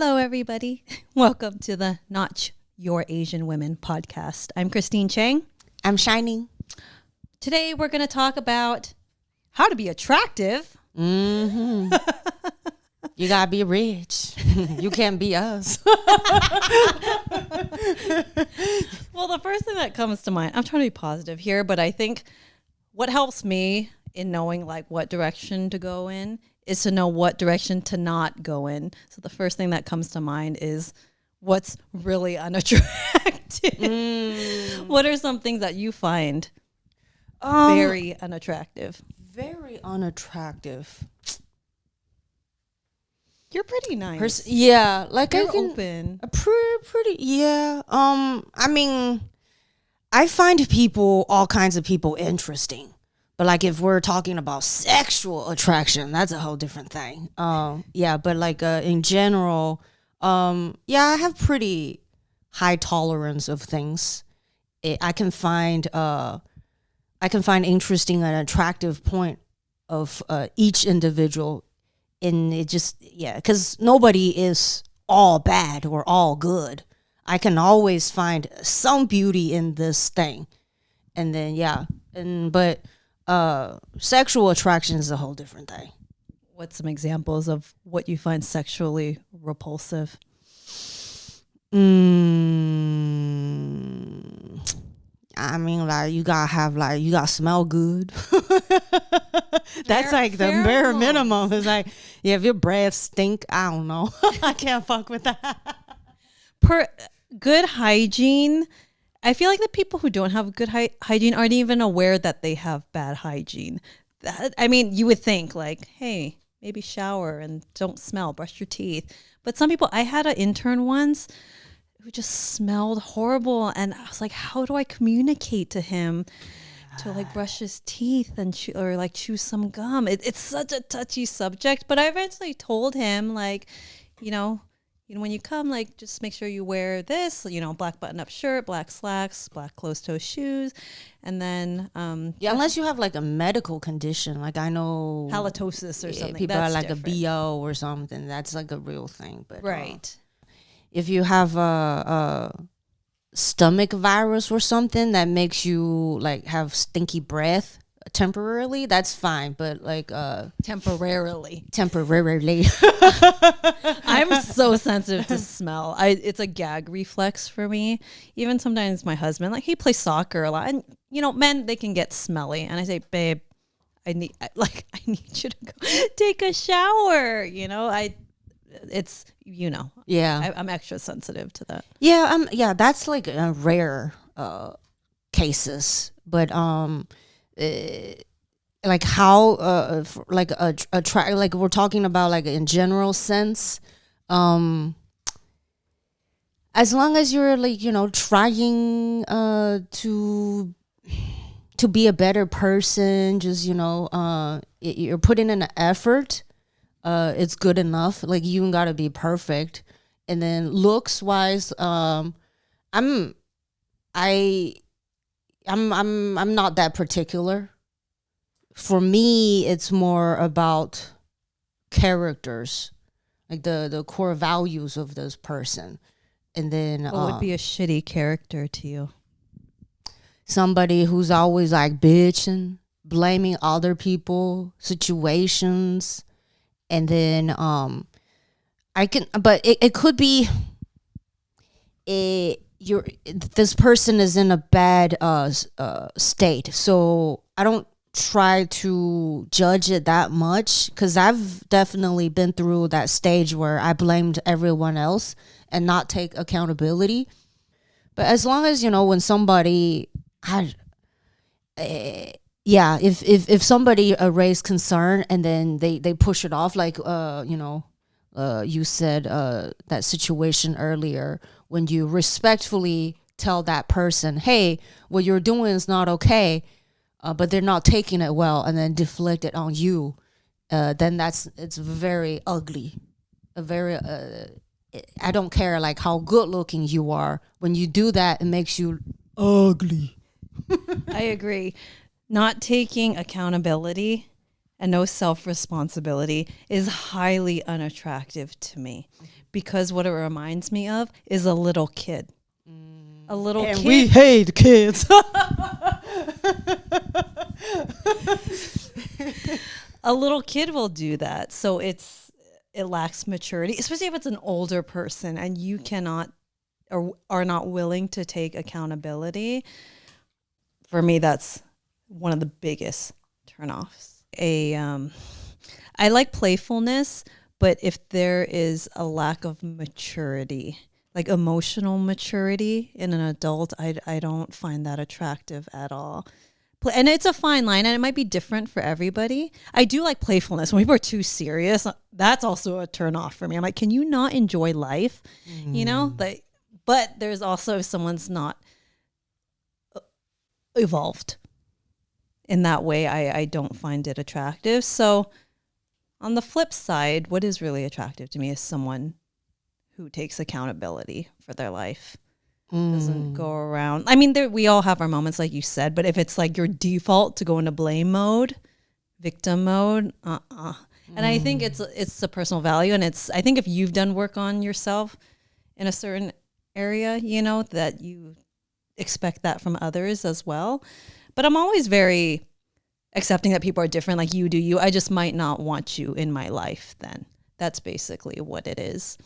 Hello, everybody. Welcome to the Not Your Asian Women podcast. I'm Christine Chang. I'm Shining. Today, we're going to talk about how to be attractive. Mm-hmm. You got to be rich. You can't be us. Well, the first thing that comes to mind, I'm trying to be positive here, but I think what helps me in knowing like what direction to go in is to know what direction to not go in. So the first thing that comes to mind is what's really unattractive. What are some things that you find very unattractive? Very unattractive. You're pretty nice. Yeah, like You're I can open. pretty. Yeah. I mean, I find all kinds of people interesting. But like if we're talking about sexual attraction, that's a whole different thing. Yeah, but like in general, yeah, I have pretty high tolerance of things. I can find interesting and attractive point of each individual, and it just because nobody is all bad or all good. I can always find some beauty in this thing, and then but sexual attraction is a whole different thing. What's some examples of what you find sexually repulsive? I mean, like you gotta smell good. That's like the bare minimum. It's like, yeah, if your breath stink, I don't know. I can't fuck with that. Good hygiene. I feel like the people who don't have good hygiene aren't even aware that they have bad hygiene. I mean, you would think like, hey, maybe shower and don't smell, brush your teeth. But some people, I had an intern once who just smelled horrible. And I was like, how do I communicate to him to like brush his teeth and chew some gum? It's such a touchy subject. But I eventually told him like, when you come, like, just make sure you wear this, black button-up shirt, black slacks, black closed-toe shoes, and then unless you have like a medical condition, like I know halitosis or something. People that's are like different. a BO or something. That's like a real thing. But Right. If you have a stomach virus or something that makes you like have stinky breath temporarily, that's fine. But like temporarily. I'm so sensitive to smell. It's a gag reflex for me. Even sometimes my husband, like he plays soccer a lot, and men, they can get smelly, and I say, babe, I need you to go take a shower. I'm extra sensitive to that. Yeah, that's like a rare cases, but like how like attract, like we're talking about like in general sense, as long as you're like trying to be a better person, just you're putting in an effort, it's good enough. Like you don't gotta be perfect. And then looks wise, I'm not that particular. For me, it's more about characters, like the core values of this person. And then what would be a shitty character to you? Somebody who's always like bitching, blaming other people, situations. And then but it could be this person is in a bad state, so I don't try to judge it that much, because I've definitely been through that stage where I blamed everyone else and not take accountability. But as long as when somebody if somebody raised concern and then they push it off, like you said that situation earlier, when you respectfully tell that person, hey, what you're doing is not okay, but they're not taking it well, and then deflect it on you, then it's very ugly. I don't care like how good looking you are. When you do that, it makes you ugly. I agree. Not taking accountability and no self-responsibility is highly unattractive to me, because what it reminds me of is a little kid. A little And kid. we hate kids. A little kid will do that. So it lacks maturity, especially if it's an older person and you cannot or are not willing to take accountability. For me, that's one of the biggest turnoffs. I like playfulness, but if there is a lack of maturity, like emotional maturity in an adult, I don't find that attractive at all. And it's a fine line, and it might be different for everybody. I do like playfulness. When people are too serious, that's also a turn off for me. I'm like, can you not enjoy life? You know, like, but there's also if someone's not evolved in that way, I don't find it attractive. So on the flip side, what is really attractive to me is someone who takes accountability for their life. Doesn't go around. I mean, we all have our moments, like you said, but if it's like your default to go into blame mode, victim mode, And I think it's a personal value, and I think if you've done work on yourself in a certain area, you know, that you expect that from others as well. But I'm always very accepting that people are different, like you do you. I just might not want you in my life then. That's basically what it is.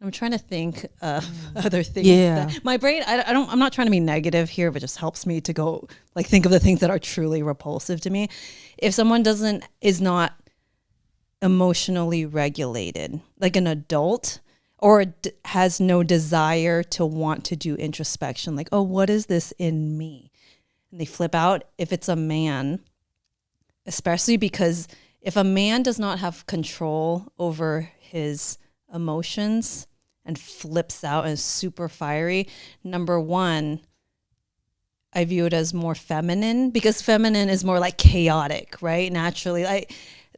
I'm trying to think of other things. Yeah. My brain, I'm not trying to be negative here, but it just helps me to go, like, think of the things that are truly repulsive to me. If someone is not emotionally regulated, like an adult, or has no desire to want to do introspection, like, oh, what is this in me? And they flip out. If it's a man, especially because if a man does not have control over his emotions and flips out and is super fiery, number one, I view it as more feminine, because feminine is more like chaotic, right? Naturally,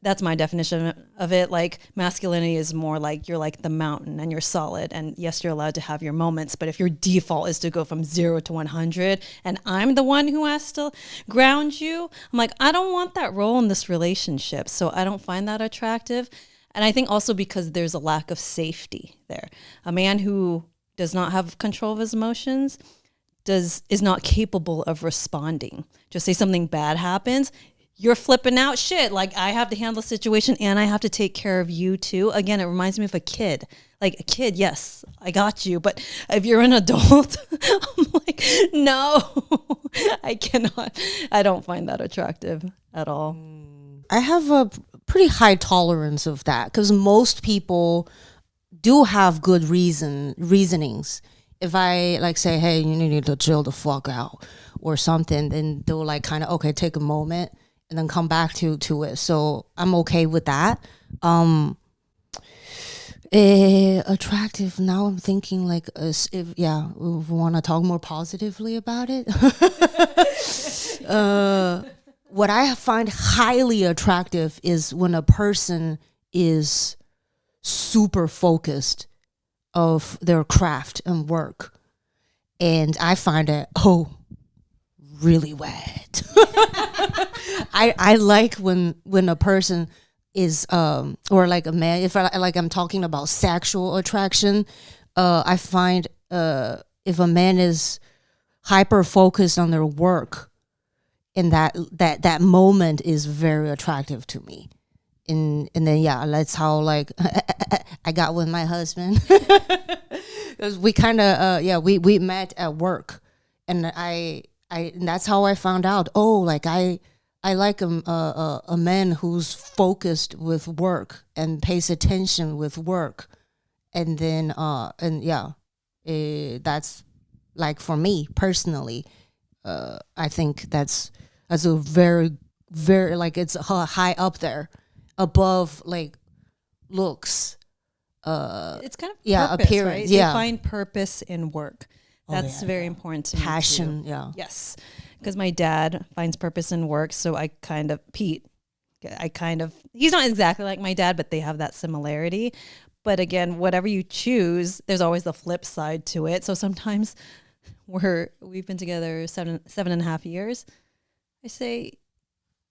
that's my definition of it. Like, masculinity is more like you're like the mountain and you're solid. And yes, you're allowed to have your moments, but if your default is to go from 0 to 100 and I'm the one who has to ground you, I'm like, I don't want that role in this relationship. So I don't find that attractive. And I think also because there's a lack of safety there. A man who does not have control of his emotions is not capable of responding. Just say something bad happens, you're flipping out, shit. Like, I have to handle the situation and I have to take care of you too. Again, it reminds me of a kid. Like, a kid, yes, I got you. But if you're an adult, I'm like, no, I cannot. I don't find that attractive at all. I have a pretty high tolerance of that, because most people do have good reasonings. If I like say, hey, you need to chill the fuck out or something, then they'll like kind of, okay, take a moment and then come back to it. So I'm okay with that. Attractive. Now I'm thinking like, if we want to talk more positively about it. What I find highly attractive is when a person is super focused of their craft and work, and I find it really wet. I like when a person is or like a man, if I'm talking about sexual attraction, I find if a man is hyper focused on their work, and that moment is very attractive to me. And then that's how like I got with my husband. Because we kind of we met at work, and and that's how I found out, like I like a man who's focused with work and pays attention with work. And then that's like, for me personally, I think that's a very, very, like, it's high up there above like looks. It's kind of purpose, appearance. right? Yeah, they find purpose in work. That's very important to me. Passion, too. Yes, because my dad finds purpose in work. So Pete, he's not exactly like my dad, but they have that similarity. But again, whatever you choose, there's always the flip side to it. So sometimes we've been together 7.5 years. I say,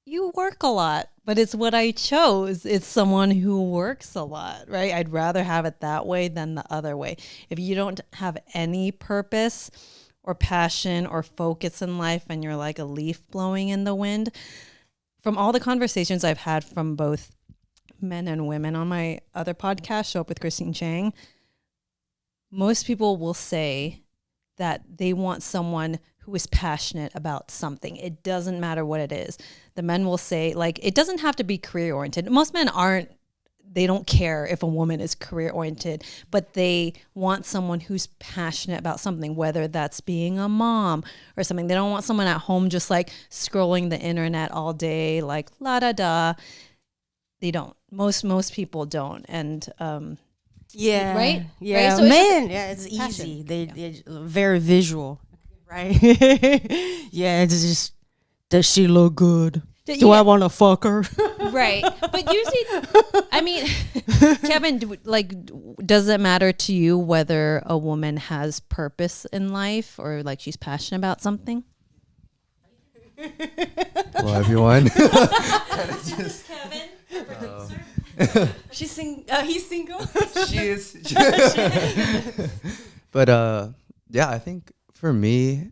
you work a lot, but it's what I chose. It's someone who works a lot, right? I'd rather have it that way than the other way. If you don't have any purpose or passion or focus in life and you're like a leaf blowing in the wind, from all the conversations I've had from both men and women on my other podcast, Show Up with Christine Chang, most people will say that they want someone who is passionate about something. It doesn't matter what it is. The men will say, like, it doesn't have to be career oriented. Most men they don't care if a woman is career oriented, but they want someone who's passionate about something, whether that's being a mom or something. They don't want someone at home just like scrolling the internet all day, like la da da. They don't. Most people don't. And yeah, right, yeah, right? So men, it's passion. easy. They're very visual, right? Yeah, it's just, does she look good? Do I want to fuck her? Right. But usually, I mean, Kevin, does it matter to you whether a woman has purpose in life or like she's passionate about something? Hello, everyone. Kevin. He's single. She is. But yeah, I think for me,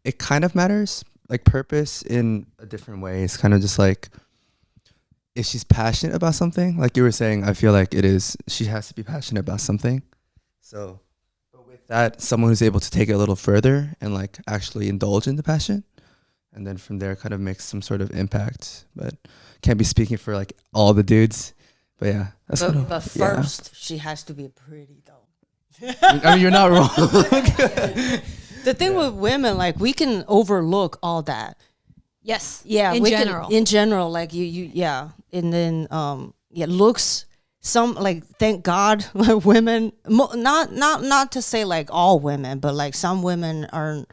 it kind of matters. Like purpose in a different way. It's kind of just like, if she's passionate about something, like you were saying, I feel like she has to be passionate about something. So, but with that, someone who's able to take it a little further and like actually indulge in the passion, and then from there kind of make some sort of impact. But can't be speaking for like all the dudes. But yeah, that's But first, she has to be pretty though. I mean, you're not wrong. The thing with women, like, we can overlook all that. Yes. Yeah, In general, like yeah, and then looks. Some, like, thank God, like, women. Not to say like all women, but like some women are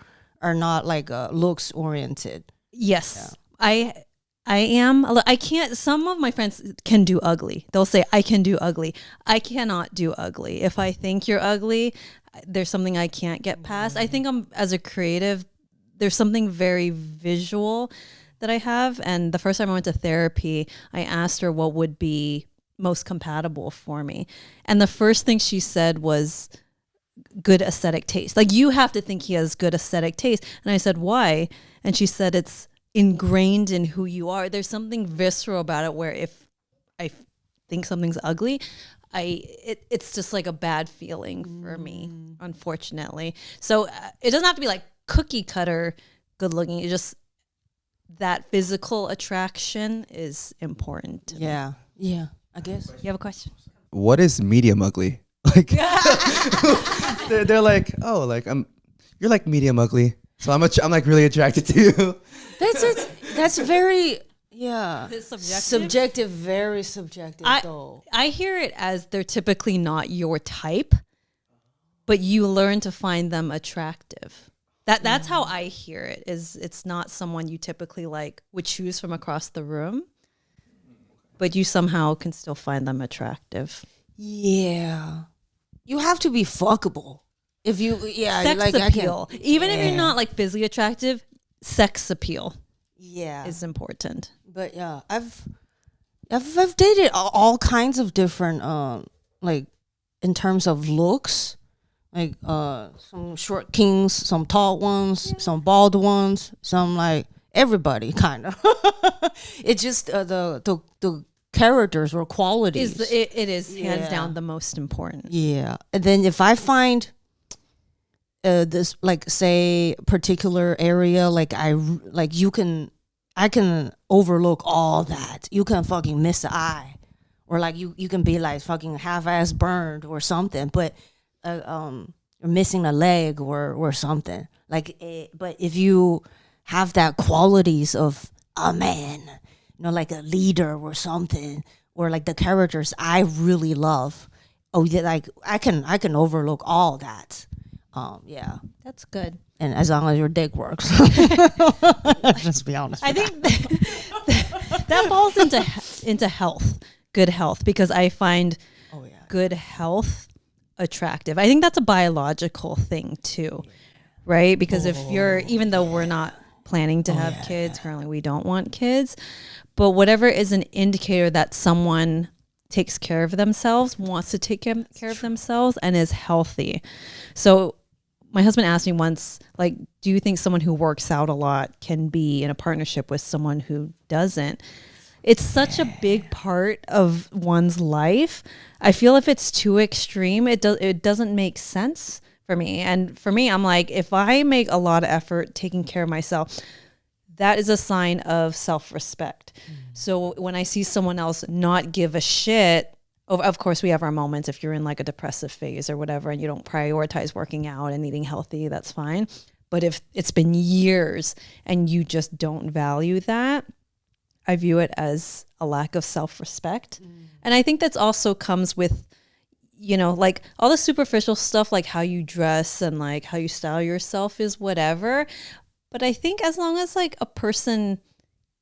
not like looks oriented. Yes. Yeah. I am. I can't. Some of my friends can do ugly. They'll say, I can do ugly. I cannot do ugly. If I think you're ugly, there's something I can't get past. I think as a creative, there's something very visual that I have. And the first time I went to therapy, I asked her what would be most compatible for me. And the first thing she said was good aesthetic taste. Like, you have to think he has good aesthetic taste. And I said, why? And she said, it's ingrained in who you are. There's something visceral about it where if I think something's ugly, it's just like a bad feeling for me, unfortunately. So it doesn't have to be like cookie cutter good looking. It's just that physical attraction is important to me. Yeah, I guess. You have a question? What is medium ugly? Like, they're like, oh, like you're like medium ugly, so I'm like really attracted to you. That's it. That's very. Yeah. Is it subjective? Subjective, very subjective though. I hear it as they're typically not your type, but you learn to find them attractive. That's how I hear it. Is it's not someone you typically like would choose from across the room, but you somehow can still find them attractive. Yeah. You have to be fuckable. If you sex like appeal. Even if you're not like physically attractive, sex appeal is important. But yeah, I've dated all kinds of different like in terms of looks, like some short kings, some tall ones, some bald ones, some like everybody kind of. It just the characters or qualities. It is hands down the most important. Yeah, and then if I find this, like, say, particular area, like I can overlook all that. You can fucking miss an eye, or like you can be like fucking half-ass burned or something, but you're missing a leg or something. Like, but if you have that qualities of a man, you know, like a leader or something, or like the characters I really love, like I can overlook all that. Yeah, that's good. And as long as your dick works, just be honest. I think that falls into health, good health, because I find good health attractive. I think that's a biological thing too, right? Because if you're, even though we're not planning to have kids. Currently, we don't want kids. But whatever is an indicator that someone takes care of themselves, wants to take care of themselves, and is healthy. So my husband asked me once, like, do you think someone who works out a lot can be in a partnership with someone who doesn't? It's such a big part of one's life. I feel if it's too extreme, it doesn't make sense for me. And for me, I'm like, if I make a lot of effort taking care of myself, that is a sign of self-respect. So when I see someone else not give a shit, of course we have our moments. If you're in like a depressive phase or whatever, and you don't prioritize working out and eating healthy, that's fine. But if it's been years and you just don't value that, I view it as a lack of self-respect. And I think that's also comes with, you know, like all the superficial stuff, like how you dress and like how you style yourself is whatever. But I think as long as like a person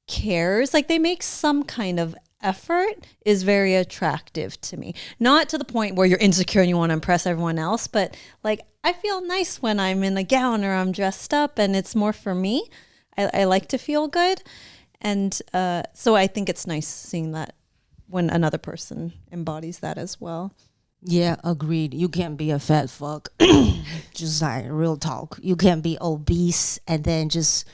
cares, like they make some kind of effort, is very attractive to me. Not to the point where you're insecure and you want to impress everyone else, but like I feel nice when I'm in a gown or I'm dressed up, and it's more for me. I like to feel good. And so I think it's nice seeing that when another person embodies that as well. Yeah, agreed. You can't be a fat fuck. Just like real talk. You can't be obese and then just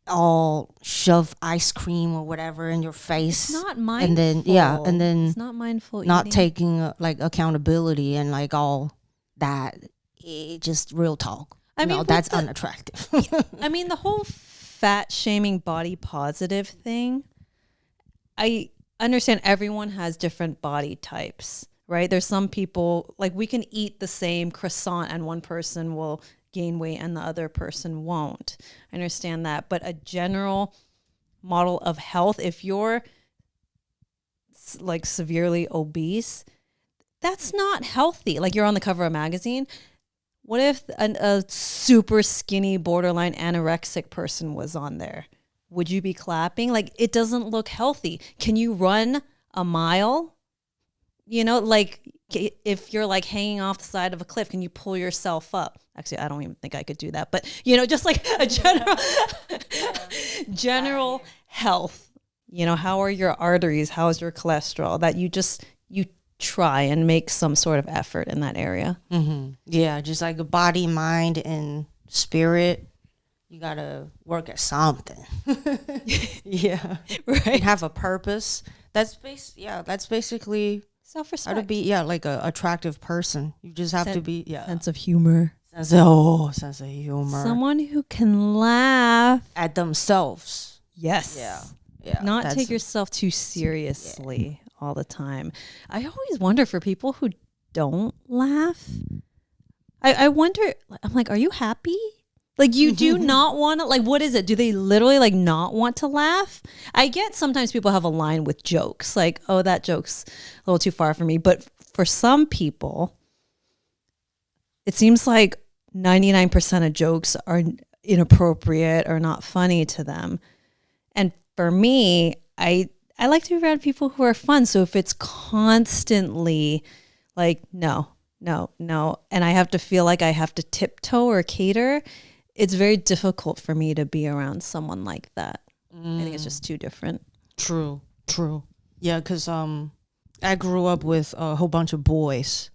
all shove ice cream or whatever in your face. It's not mindful. And then it's not mindful not eating. taking like accountability and like all that. Just real talk. I mean, that's unattractive. I mean, the whole fat shaming, body positive thing, I understand everyone has different body types, right? There's some people, like we can eat the same croissant and one person will gain weight and the other person won't. I understand that. But a general model of health, if you're like severely obese, that's not healthy. Like you're on the cover of a magazine. What if a super skinny, borderline anorexic person was on there? Would you be clapping? Like, it doesn't look healthy. Can you run a mile? You know, like if you're like hanging off the side of a cliff, can you pull yourself up? Actually, I don't even think I could do that. But, you know, just like a general health. You know, how are your arteries? How is your cholesterol? That you try and make some sort of effort in that area. Mm-hmm. Yeah, just like a body, mind, and spirit. You gotta work at something. Yeah, right. Have a purpose. That's basically Self-respect. how to be. Yeah, like a attractive person. You just have to be. Yeah, sense of humor. sense of humor. Someone who can laugh at themselves. Yes. Yeah. Not take yourself too seriously all the time. I always wonder for people who don't laugh. I wonder, I'm like, are you happy? Like you do not want to, like, what is it? Do they literally like not want to laugh? I get sometimes people have a line with jokes like, oh, that joke's a little too far for me. But for some people, it seems like 99% of jokes are inappropriate or not funny to them. And for me, I like to be around people who are fun. So if it's constantly like, no, and I have to feel like I have to tiptoe or cater, it's very difficult for me to be around someone like that. I think it's just too different. True. Yeah, because I grew up with a whole bunch of boys.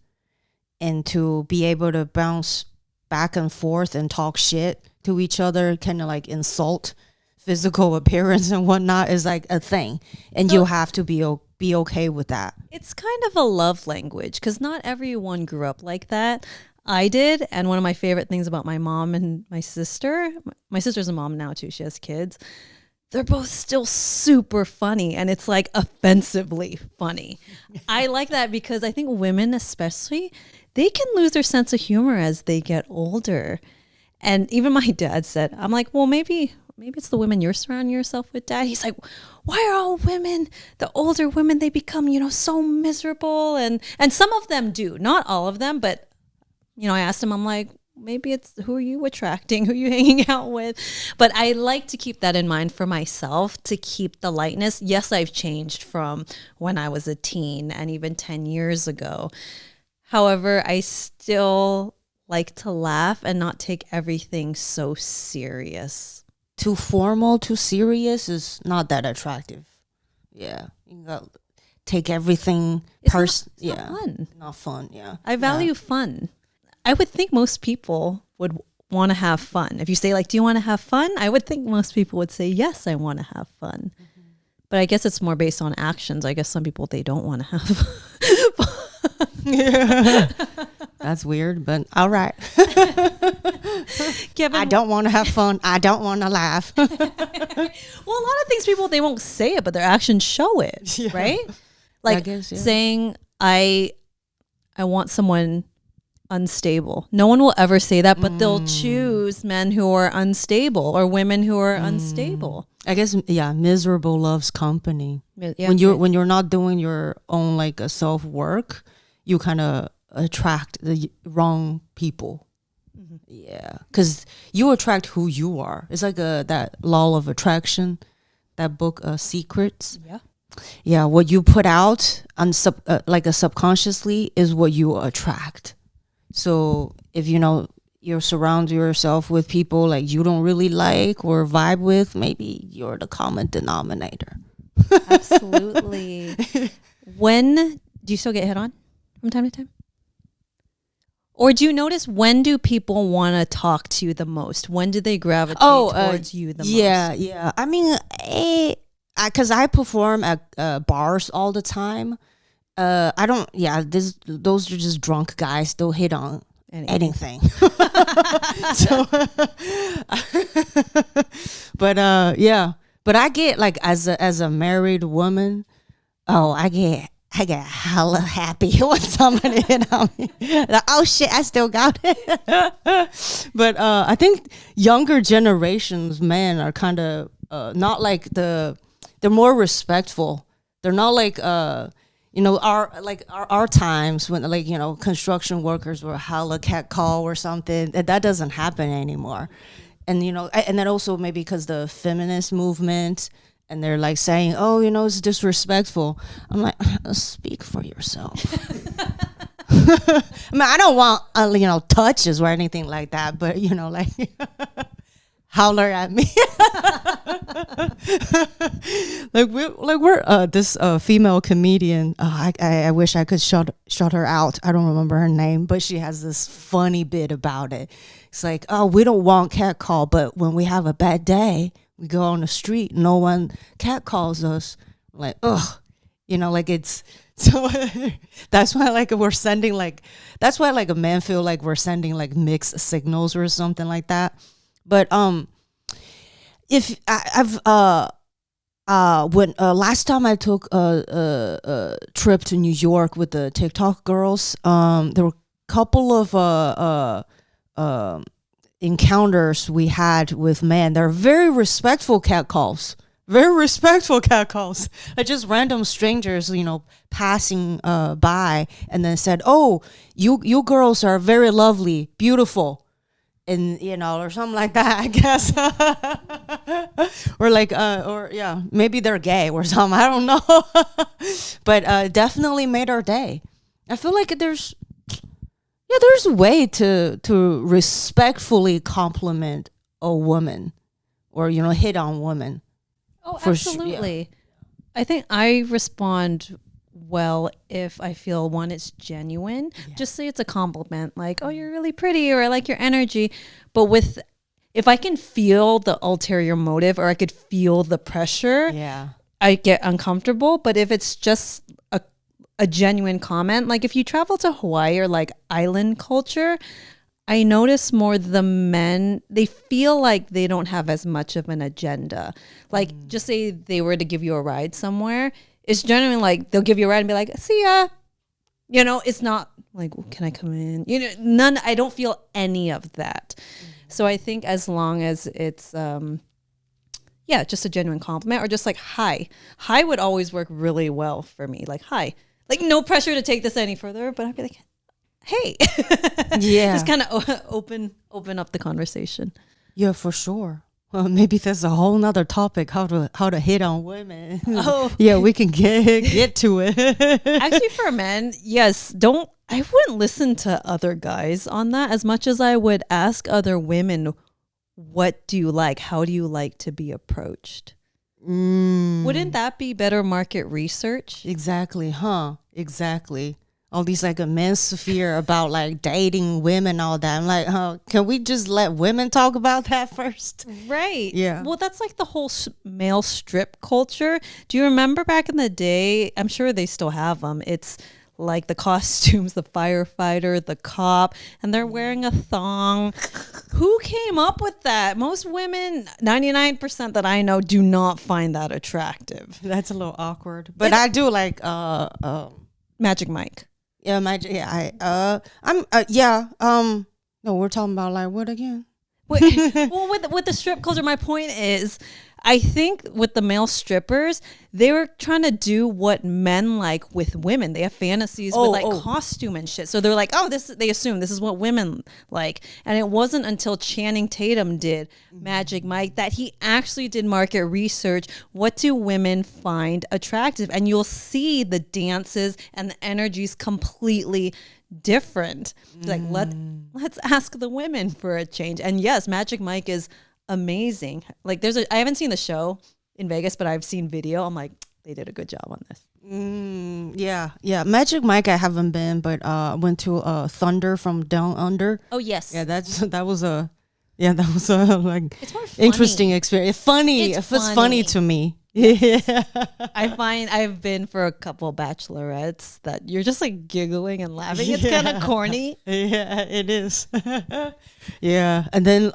And to be able to bounce back and forth and talk shit to each other, kind of like insult physical appearance and whatnot, is like a thing. And you have to be okay with that. It's kind of a love language because not everyone grew up like that. I did. And one of my favorite things about my mom and my sister's a mom now too. She has kids. They're both still super funny. And it's like offensively funny. I like that because I think women especially, they can lose their sense of humor as they get older. And even my dad said, I'm like, well, maybe it's the women you're surrounding yourself with, Dad. He's like, why are all women, the older women, they become, so miserable? And some of them do, not all of them, but, I asked him, I'm like, maybe it's who are you attracting, who are you hanging out with? But I like to keep that in mind for myself, to keep the lightness. Yes, I've changed from when I was a teen and even 10 years ago. However, I still like to laugh and not take everything so serious. too formal, too serious is not that attractive. Yeah, you got take everything It's yeah, not fun. not fun. Yeah, I value fun. I would think most people would want to have fun. If you say like, do you want to have fun? I would think most people would say, yes, I want to have fun. But I guess it's more based on actions. I guess some people, they don't want to have fun. yeah. That's weird, but all right. Kevin, I don't want to have fun. I don't want to laugh. well, a lot of things people, they won't say it, but their actions show it, Yeah. right? Like I guess, yeah. saying, I want someone unstable. No one will ever say that, but they'll choose men who are unstable or women who are unstable. I guess, yeah, miserable loves company. Yeah. When you're not doing your own like a self work, you kind of attract the wrong people. Yeah, because you attract who you are. It's like that law of attraction, that book, Secrets. Yeah. Yeah, what you put out subconsciously is what you attract. So if you surround yourself with people like you don't really like or vibe with, maybe you're the common denominator. Absolutely. When do you still get hit on from time to time? Or do you notice, when do people want to talk to you the most? When do they gravitate towards you the most? Yeah. I mean, because I perform at bars all the time. I don't. Yeah, those are just drunk guys. They'll hit on anything. So, but yeah. But I get like as a married woman, I get hella happy when somebody hit on me. Like, oh shit, I still got it. But I think younger generations, men, are kind of not like they're more respectful. They're not like our times when construction workers were hella catcall or something. That doesn't happen anymore. And and then also maybe because the feminist movement, and they're like saying, oh, it's disrespectful. I'm like, speak for yourself. I mean, I don't want touches or anything like that, but like holler at me. we're this female comedian. I wish I could shut her out. I don't remember her name, but she has this funny bit about it. It's like, oh, we don't want catcall, but when we have a bad day, we go on the street, no one catcalls us. Like, ugh, it's so. That's why we're sending that's why a man feel like we're sending mixed signals or something like that. But if I've when last time I took a trip to New York with the TikTok girls, there were a couple of encounters we had with men. They're very respectful catcalls. Very respectful catcalls. Like just random strangers, passing by, and then said, "Oh, you girls are very lovely, beautiful," and or something like that. I guess, or maybe they're gay or something. I don't know, but definitely made our day. I feel like there's a way to respectfully compliment a woman, or hit on women. Oh, absolutely. I think I respond well if I feel one, it's genuine. Yeah. Just say it's a compliment, like, oh, you're really pretty, or I like your energy. But if I can feel the ulterior motive, or I could feel the pressure, I get uncomfortable. But if it's just a genuine comment, like if you travel to Hawaii or island culture, I notice more the men, they feel like they don't have as much of an agenda. Just say they were to give you a ride somewhere. It's generally they'll give you a ride and be like, see ya. It's not like, can I come in? None, I don't feel any of that. So I think as long as it's, just a genuine compliment, or just hi. Hi would always work really well for me. Hi. No pressure to take this any further, but I'd be like, hey. Yeah. Just kind of open up the conversation. Yeah, for sure. Well, maybe there's a whole nother topic, how to hit on women. Oh. Yeah, we can get to it. Actually, for men, yes, I wouldn't listen to other guys on that as much as I would ask other women, what do you like? How do you like to be approached? Mm. Wouldn't that be better market research? Exactly, huh? Exactly. All these like immense fear about like dating women, all that. I'm like, huh? Can we just let women talk about that first? Right. Yeah. Well, that's like the whole male strip culture. Do you remember back in the day? I'm sure they still have them. It's like the costumes, the firefighter, the cop, and they're wearing a thong. Who came up with that? Most women, 99% that I know, do not find that attractive. That's a little awkward, but I do like Magic Mike. yeah, no, we're talking about like what again? Well, with the strip culture, my point is, I think with the male strippers, they were trying to do what men like with women. They have fantasies with like costume and shit. So they're like, oh, they assume this is what women like. And it wasn't until Channing Tatum did Magic Mike that he actually did market research. What do women find attractive? And you'll see the dances and the energies completely different. Like let's ask the women for a change. And yes, Magic Mike is amazing. Like I haven't seen the show in Vegas, but I've seen video. I'm like, they did a good job on this. Yeah. Magic Mike, I haven't been, but went to Thunder from Down Under. Oh yes. Yeah, that was a like It's more funny. interesting experience. Funny. It's It was funny funny. to me. Yeah. I find I've been for a couple bachelorettes that you're just like giggling and laughing. It's kind of corny. Yeah, it is. Yeah, and then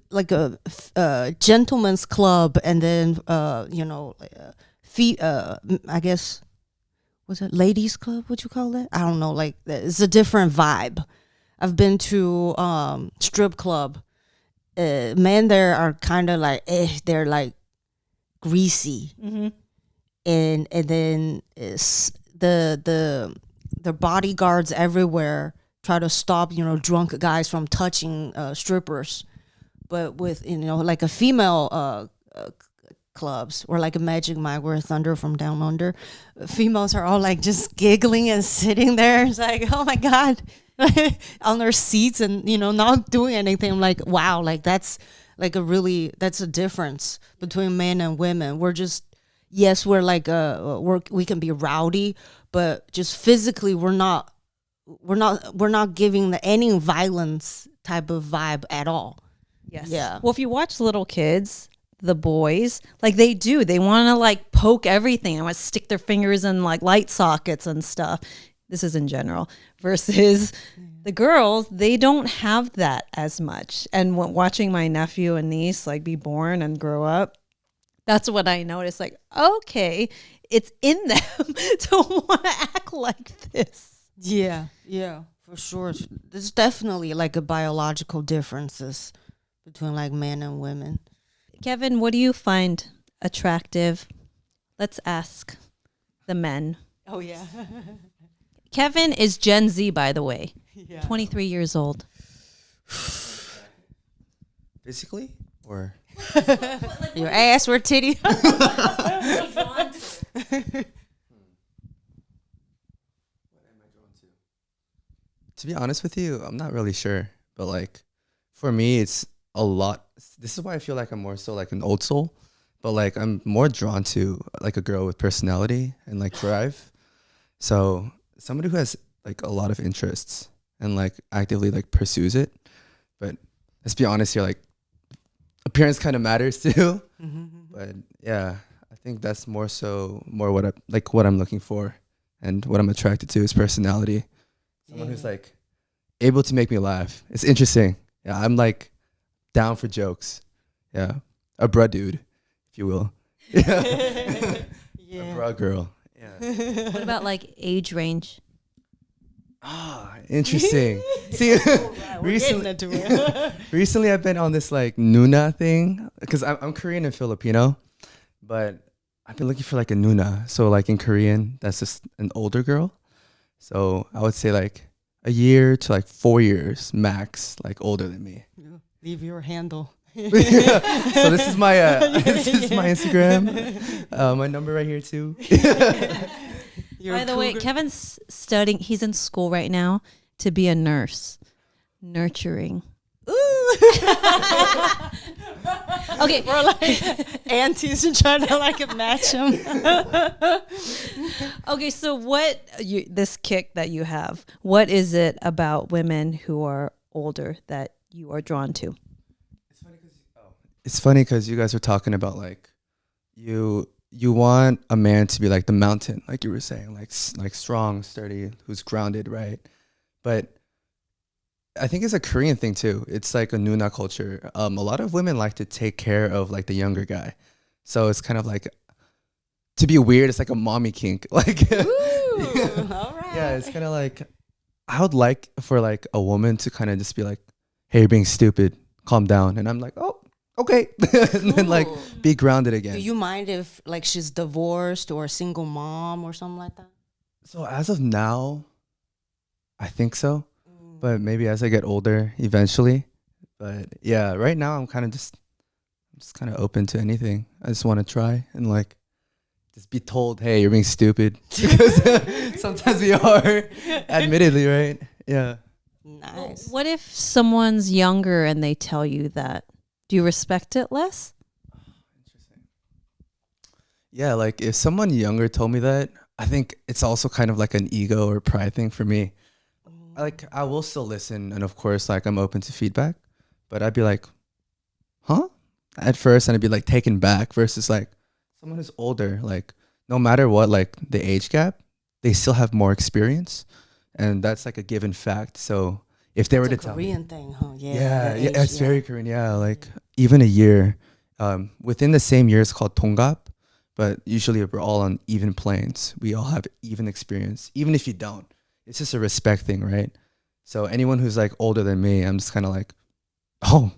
like a gentleman's club, and then I guess was it ladies club? Would you call that? I don't know. Like it's a different vibe. I've been to strip club. Men there are kind of like they're like greasy, and then it's the bodyguards everywhere try to stop drunk guys from touching strippers, but with like a female clubs or like a Magic Mike or a Thunder from Down Under, females are all like just giggling and sitting there. It's like, oh my god, on their seats and not doing anything. I'm like, wow, like that's like that's a difference between men and women. We're just, yes, we're like we can be rowdy, but just physically we're not giving any violence type of vibe at all. Yes. Yeah. Well, if you watch little kids, the boys, like they want to like poke everything. I want to stick their fingers in like light sockets and stuff. This is in general. Versus the girls, they don't have that as much. And watching my nephew and niece like be born and grow up, that's what I noticed. Like, okay, it's in them to want to act like this. Yeah, for sure. There's definitely like a biological differences between like men and women. Kevin, what do you find attractive? Let's ask the men. Oh yeah. Kevin is Gen Z, by the way. Yeah. 23 years old. Physically or Your ass or titty? to be honest with you, I'm not really sure. But like for me it's a lot. This is why I feel like I'm more so like an old soul. But like I'm more drawn to like a girl with personality and like drive. So somebody who has like a lot of interests and like actively like pursues it. But let's be honest here, like appearance kind of matters too. But yeah, I think that's more what I'm looking for and what I'm attracted to is personality. Someone who's like able to make me laugh. It's interesting. Yeah, I'm like down for jokes. Yeah, a bruh dude, if you will. Yeah, a bruh girl. Yeah. What about like age range? Interesting. See, recently I've been on this like Noona thing because I'm Korean and Filipino, but I've been looking for like a Noona. So like in Korean, that's just an older girl. So I would say like a year to like 4 years max, like older than me. Leave your handle. So this is my Instagram, my number right here too. By the way, Kevin's studying. He's in school right now to be a nurse, nurturing. Ooh. Okay. We're like aunties and trying to like match them. Okay, so this kick that you have, what is it about women who are older that you are drawn to? It's funny because you guys were talking about like you want a man to be like the mountain, like you were saying, like strong, sturdy, who's grounded, right? But I think it's a Korean thing too. It's like a Noona culture. A lot of women like to take care of like the younger guy, so it's kind of like, to be weird, it's like a mommy kink. Like, Ooh, all right. yeah, it's kind of like, I would like for like a woman to kind of just be like, "Hey, you're being stupid. Calm down." And I'm like, "Oh, okay," and then like be grounded again. Do you mind if like she's divorced or a single mom or something like that? So as of now, I think so, but maybe as I get older, eventually. But yeah, right now I'm just kind of open to anything. I just want to try and like just be told, "Hey, you're being stupid," because sometimes we are, admittedly, right? Yeah. Nice. What if someone's younger and they tell you that? Do you respect it less? Interesting. Yeah, like if someone younger told me that, I think it's also kind of like an ego or pride thing for me. Like I will still listen, and of course, like I'm open to feedback, but I'd be like, "Huh?" at first, and I'd be like taken back. Versus like someone who's older, like no matter what, like the age gap, they still have more experience, and that's like a given fact. So if they were to It's a tell me, Korean thing, huh? yeah, the yeah, age, it's very Korean. Yeah, like even a year, within the same year, it's called 동갑, but usually we're all on even planes. We all have even experience, even if you don't. It's just a respect thing, right? So anyone who's like older than me, I'm just kind of like, "Oh,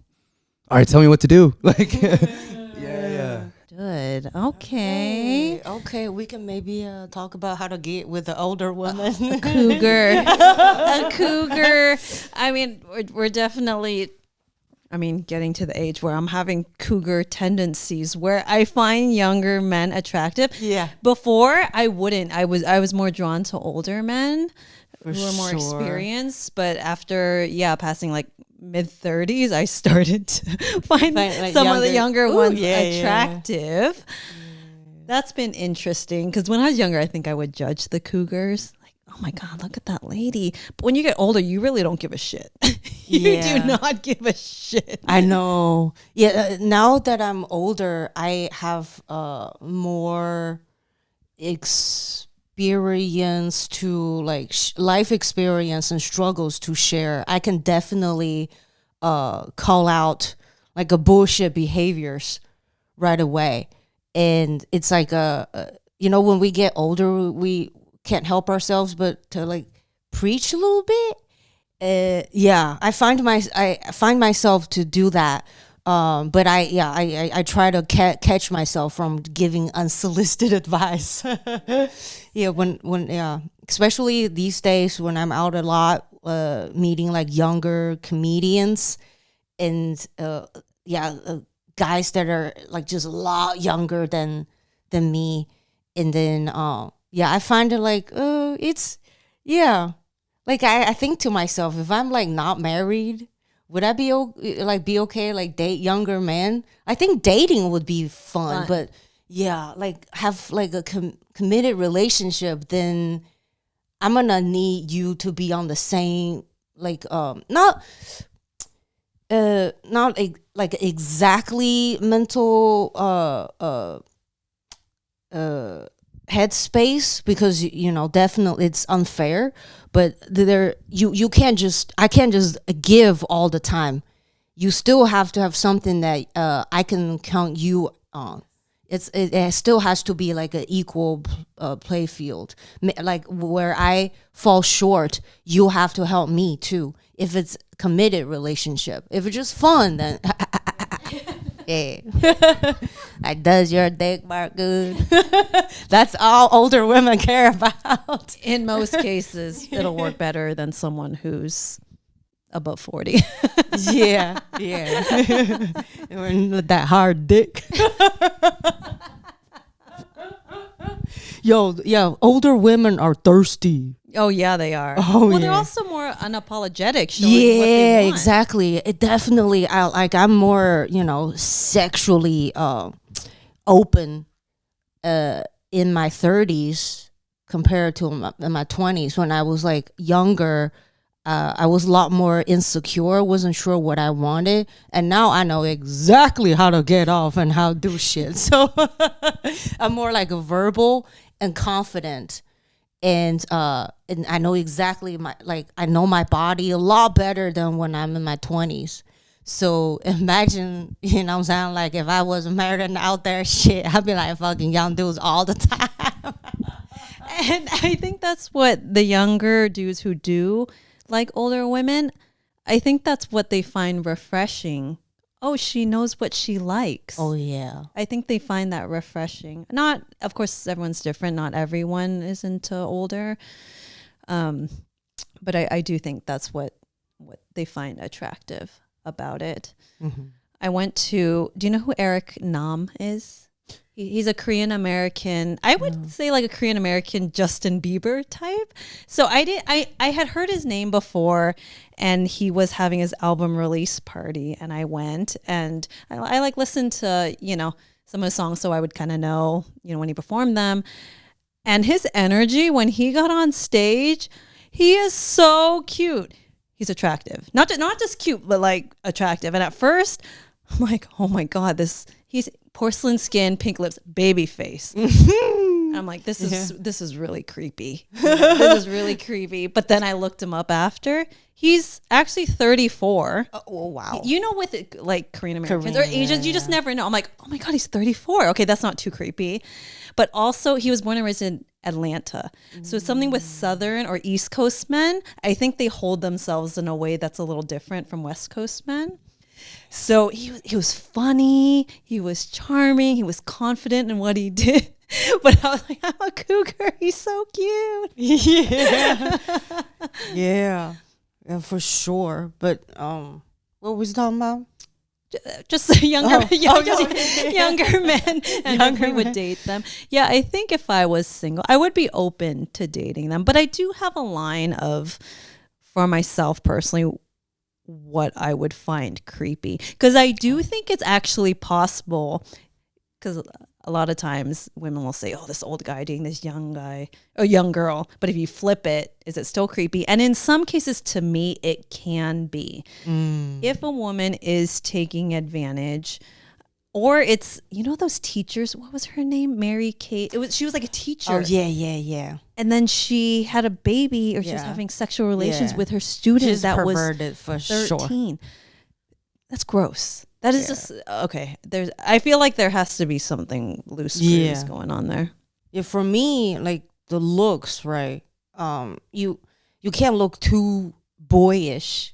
all right, tell me what to do." Like, yeah. Good. Okay. Okay, we can maybe talk about how to get with the older woman. Cougar. A cougar. I mean, we're definitely, getting to the age where I'm having cougar tendencies where I find younger men attractive. Yeah. Before I wouldn't. I was more drawn to older men who were more sure. experienced. But after passing like mid-30s, I started to find like some of the younger Ooh, ones yeah, attractive. That's been interesting because when I was younger, I think I would judge the cougars. Like, oh my God, look at that lady. But when you get older, you really don't give a shit. You do not give a shit. I know. Yeah. Now that I'm older, I have more experience to like life experience and struggles to share. I can definitely call out like a bullshit behaviors right away. And it's like when we get older, we can't help ourselves but to like preach a little bit. I find myself to do that. But I try to catch myself from giving unsolicited advice. Especially these days when I'm out a lot, meeting like younger comedians and guys that are like just a lot younger than me, and then I find it like like I think to myself, if I'm like not married, would I be okay like date younger men? I think dating would be fun. But like have like a committed relationship, then I'm gonna need you to be on the same like not like exactly mental headspace, because definitely it's unfair, but you can't just I can't just give all the time. You still have to have something that I can count you on. It still has to be like an equal play field. Like where I fall short, you have to help me too. If it's committed relationship, if it's just fun, then yeah, like does your dick bark good? That's all older women care about. In most cases, it'll work better than someone who's above 40. yeah. That hard dick. Yo, older women are thirsty. Oh yeah, they are. Oh, well, they're yeah. also more unapologetic. Showing what they want. Exactly. It definitely. I'm more, sexually open in my 30s compared to in my 20s. When I was like younger, I was a lot more insecure, wasn't sure what I wanted, and now I know exactly how to get off and how to do shit. So I'm more like a verbal and confident, and I know exactly I know my body a lot better than when I'm in my 20s. So imagine, what I'm saying, like if I wasn't married and out there, shit, I'd be like fucking young dudes all the time. And I think that's what the younger dudes who do like older women, I think that's what they find refreshing. Oh, she knows what she likes. Oh yeah. I think they find that refreshing. Not, of course, everyone's different. Not everyone is into older. But I do think that's what they find attractive about it. Mm-hmm. I went to, do you know who Eric Nam is? He's a Korean American. I would say like a Korean American Justin Bieber type. So I had heard his name before, and he was having his album release party, and I went, and I like listened to, some of his songs, so I would kind of know, when he performed them. And his energy when he got on stage, he is so cute. He's attractive. Not just cute, but like attractive. And at first, I'm like, oh my God, he's porcelain skin, pink lips, baby face. I'm like, this is really creepy. This is really creepy. But then I looked him up after. He's actually 34. Oh wow. With like Korean Americans or Asians, you just never know. I'm like, oh my God, he's 34. Okay, that's not too creepy. But also, he was born and raised in Atlanta. So something with Southern or East Coast men, I think they hold themselves in a way that's a little different from West Coast men. So he was funny, he was charming, he was confident in what he did. But I was like, I'm a cougar. He's so cute. Yeah. Yeah, for sure. But what was he talking about? Just younger younger men, and we would date them. Yeah, I think if I was single, I would be open to dating them. But I do have a line for myself personally, what I would find creepy, because I do think it's actually possible, because a lot of times women will say, oh, this old guy dating this young guy or young girl, but if you flip it, is it still creepy? And in some cases, to me, it can be. If a woman is taking advantage, or it's, those teachers, what was her name? Mary Kate. She was like a teacher. Oh yeah. And then she had a baby, or she was having sexual relations with her student. She's that perverted was for 13. Sure. That's gross. That is just okay. I feel like there has to be something loose screws going on there. Yeah, for me, like the looks, right? You can't look too boyish.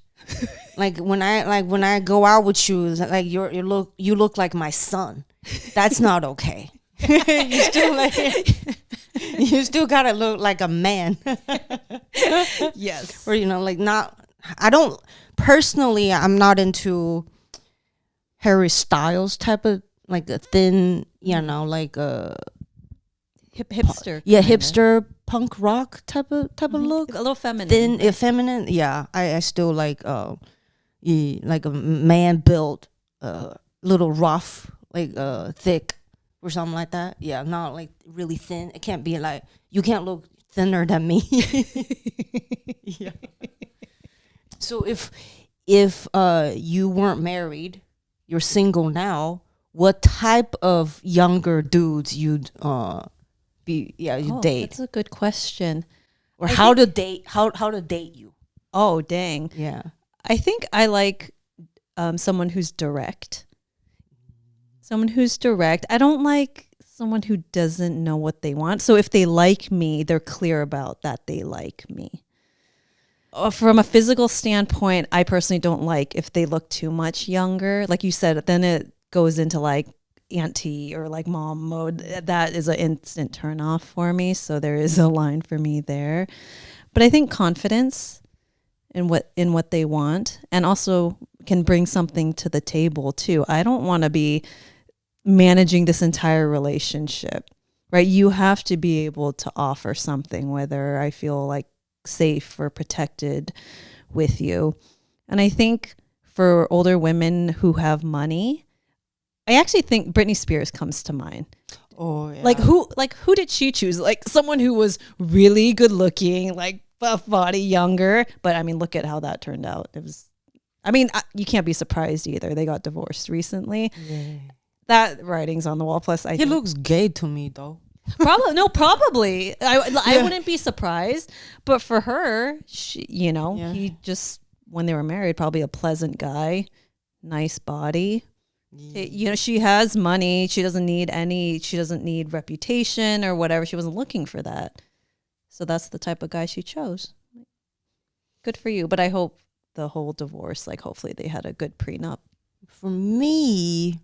when I go out with you, like you look like my son. That's not okay. You still gotta look like a man. Yes. Or I don't personally. I'm not into Harry Styles type of, like a thin, like a hipster. Yeah, hipster punk rock type of look. A little feminine. Thin, feminine. Yeah, I still like like a man built, little rough, like thick or something like that. Yeah, not like really thin. It can't be like, you can't look thinner than me. Yeah. So if you weren't married, you're single now, what type of younger dudes you'd date? That's a good question. Or how to date you? Oh, dang. Yeah. I think I like someone who's direct. I don't like someone who doesn't know what they want. So if they like me, they're clear about that they like me. From a physical standpoint, I personally don't like if they look too much younger. Like you said, then it goes into like auntie or like mom mode. That is an instant turn off for me. So there is a line for me there. But I think confidence in what they want, and also can bring something to the table too. I don't want to be managing this entire relationship, right? You have to be able to offer something, whether I feel like safe or protected with you. And I think for older women who have money, I actually think Britney Spears comes to mind. Oh, yeah. Like who did she choose? Like someone who was really good looking, like buff body, younger. But I mean, look at how that turned out. It was, I mean, you can't be surprised either. They got divorced recently. Yeah. That writing's on the wall. Plus, He looks gay to me though. Probably. I wouldn't be surprised. But for her, she, he just, when they were married, probably a pleasant guy, nice body. She has money. She doesn't need reputation or whatever. She wasn't looking for that. So that's the type of guy she chose. Good for you. But I hope the whole divorce, like hopefully they had a good prenup. For me,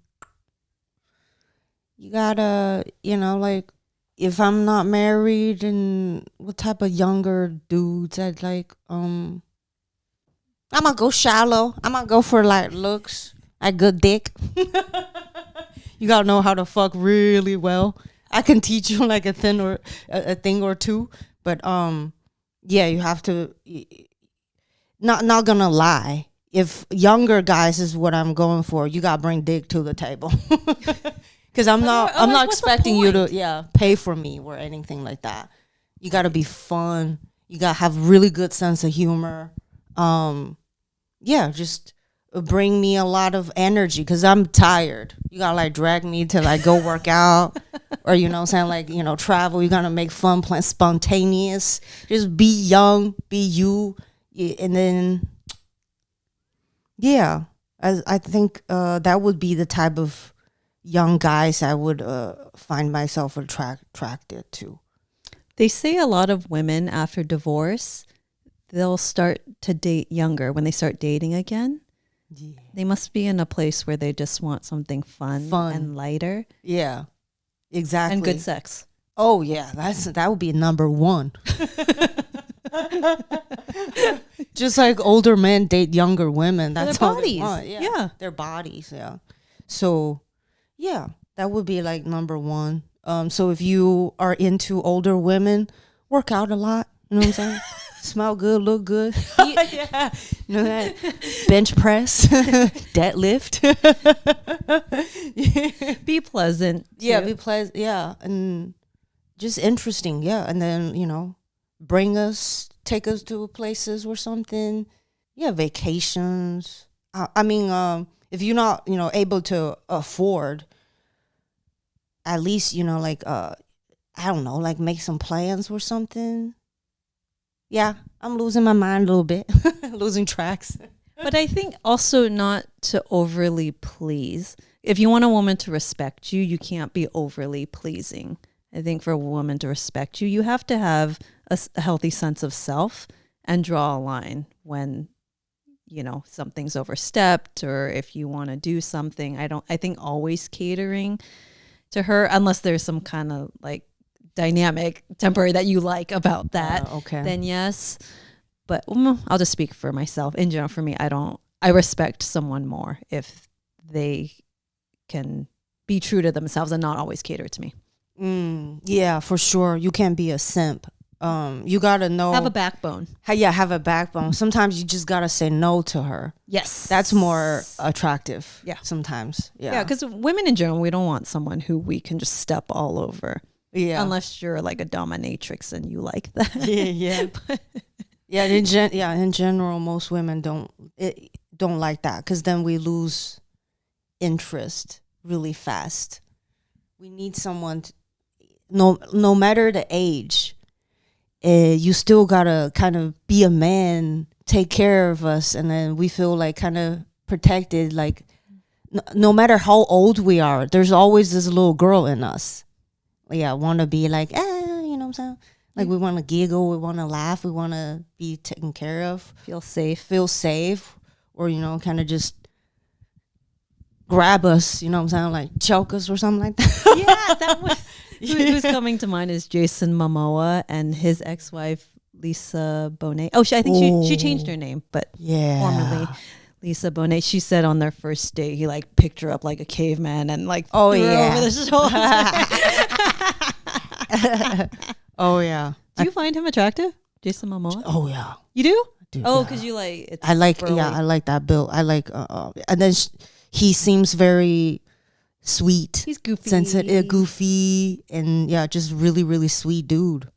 you gotta, like, if I'm not married, and what type of younger dudes I'd like, I'm gonna go shallow. I'm gonna go for like looks, a good dick. You gotta know how to fuck really well. I can teach you like a thing or two, but yeah, you have to. Not gonna lie. If younger guys is what I'm going for, you gotta bring dick to the table. Because I'm not expecting you to pay for me or anything like that. You gotta be fun. You gotta have really good sense of humor. Just bring me a lot of energy because I'm tired. You gotta like drag me to like go work out or travel. You gotta make fun, plan spontaneous. Just be young, be you, and then I think that would be the type of young guys I would find myself attracted to. They say a lot of women after divorce, they'll start to date younger when they start dating again. Yeah. They must be in a place where they just want something fun. And lighter. Yeah, exactly. And good sex. Oh yeah, that would be number one. Just like older men date younger women. That's their all bodies. They want. Yeah, their bodies. Yeah. So, yeah, that would be like number one. So if you are into older women, work out a lot. You know what I'm saying? Smell good, look good. Yeah. You know that? Bench press, deadlift. Be pleasant. Yeah, be pleasant. Yeah, and just interesting. Yeah, and then take us to places or something. Yeah, vacations. I mean, if you're not able to afford, at least I don't know, like make some plans or something. Yeah, I'm losing my mind a little bit, losing tracks. But I think also not to overly please. If you want a woman to respect you, you can't be overly pleasing. I think for a woman to respect you, you have to have a healthy sense of self and draw a line when, something's overstepped or if you want to do something. I think always catering to her, unless there's some kind of like dynamic temporary that you like about that, okay. Then yes. But I'll just speak for myself. In general, for me, I respect someone more if they can be true to themselves and not always cater to me. Yeah, for sure. You can't be a simp. You gotta know, have a backbone. Have a backbone. Sometimes you just gotta say no to her. Yes, that's more attractive. Yeah, sometimes. Yeah, because women in general, we don't want someone who we can just step all over. Yeah, unless you're like a dominatrix and you like that. Yeah. In general, most women don't like that because then we lose interest really fast. We need someone. No matter the age, you still gotta kind of be a man, take care of us, and then we feel like kind of protected. Like no matter how old we are, there's always this little girl in us. Yeah, want to be like, you know what I'm saying? Like we want to giggle, we want to laugh, we want to be taken care of, feel safe, or kind of just grab us, you know what I'm saying, like choke us or something like that. Yeah, that was who's coming to mind is Jason Momoa and his ex-wife Lisa Bonet. Oh, I think she changed her name, but formerly Lisa Bonet. She said on their first date he like picked her up like a caveman and like threw her over the shoulder. Oh yeah. Do you find him attractive? Jason Momoa. Oh yeah. You do? Dude, Oh, yeah. because you like. It's I like burly. I like that build. I like and then he seems very sweet, He's goofy, sensitive, goofy, and yeah, just really really sweet dude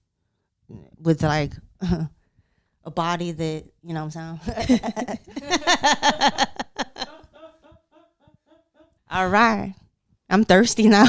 with like a body that, you know what I'm saying. All right, I'm thirsty now.